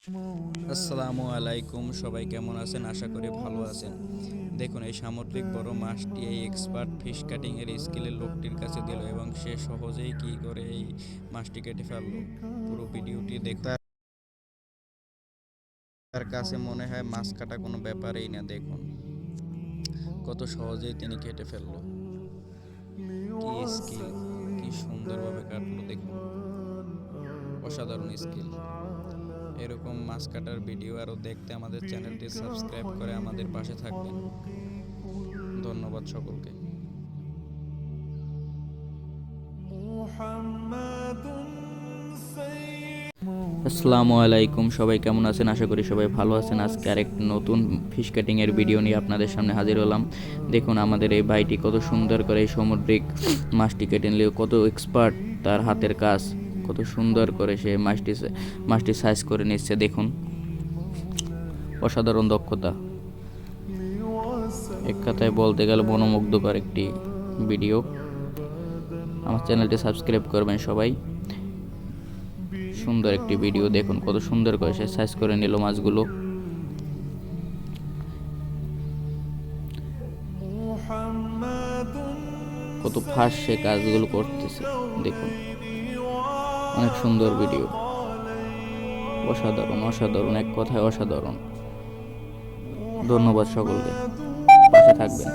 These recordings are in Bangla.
আসসালামু আলাইকুম, সবাই কেমন আছেন? আশা করি ভালো আছেন। দেখুন, এই সামুদ্রিক বড় মাছটি এই এক্সপার্ট ফিশ কাটিং এর স্কিলের লোকটির কাছে দিল এবং সে সহজেই কি করে এই মাছটি কেটে ফেললো। পুরো ভিডিওটি দেখুন। তার কাছে মনে হয় মাছ কাটা কোনো ব্যাপারই না। দেখুন কত সহজেই তিনি কেটে ফেললো। কি স্কিল, কি সুন্দরভাবে কাটলো দেখুন। অসাধারণ স্কিল। এরকম মাছ কাটার ভিডিও আরও দেখতে আমাদের চ্যানেলটি সাবস্ক্রাইব করে আমাদের পাশে থাকবেন। ধন্যবাদ সকলকে। আসসালামু আলাইকুম, সবাই কেমন আছেন? আশা করি সবাই ভালো আছেন। আজকে আরেকটি নতুন ফিশ কাটিংয়ের ভিডিও নিয়ে আপনাদের সামনে হাজির হলাম। দেখুন আমাদের এই ভাইটি কত সুন্দর করে এই সামুদ্রিক মাছটি কেটে নিল। কত এক্সপার্ট তার হাতের কাজ, কত সুন্দর করে সে মাছটি সাইজ করে নিচ্ছে। দেখুন অসাধারণ দক্ষতা। এক কথায় বলতে গেলে মনোমুগ্ধকর একটি ভিডিও। আমার চ্যানেলটি সাবস্ক্রাইব করবেন সবাই। সুন্দর একটি ভিডিও দেখুন, কত সুন্দর করে সে সাইজ করে নিল মাছগুলো। কত ফাস্ট সে কাজগুলো করতেছে দেখুন। অনেক সুন্দর ভিডিও। অসাধারণ অসাধারণ, এক কথায় অসাধারণ। ধন্যবাদ সকলকে, পাশে থাকবেন।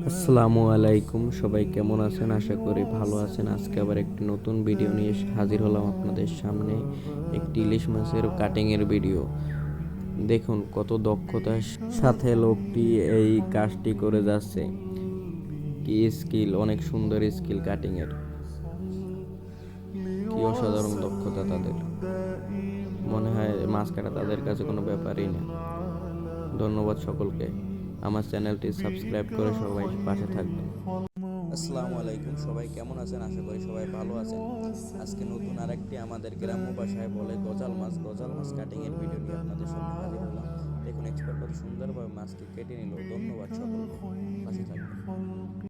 আসসালামু আলাইকুম, সবাই কেমন আছেন? আশা করি ভালো আছেন। আজকে আবার একটি নতুন ভিডিও নিয়ে হাজির হলাম আপনাদের সামনে। একটি ইলিশ মাছের কাটিংয়ের ভিডিও। দেখুন কত দক্ষতার সাথে লোকটি এই কাজটি করে যাচ্ছে। কি স্কিল, অনেক সুন্দর স্কিল কাটিংয়ের। কি অসাধারণ দক্ষতা তাদের। মনে হয় মাছ কাটা তাদের কাছে কোনো ব্যাপারই না। ধন্যবাদ সকলকে। আমার চ্যানেলটি সাবস্ক্রাইব করে সবাই পাশে থাকবেন। আসসালামু আলাইকুম, সবাই কেমন আছেন? আশা করি সবাই ভালো আছেন। আজকে নতুন আরেকটি আমাদের গ্রাম্য ভাষায় বলে গজাল মাছ কাটিং এর ভিডিও নিয়ে আপনাদের সামনে হাজির হলাম। দেখুন এক্সপার্ট কত সুন্দরভাবে মাছটি কেটে নিল। ধন্যবাদ সকলকে, পাশে থাকবেন।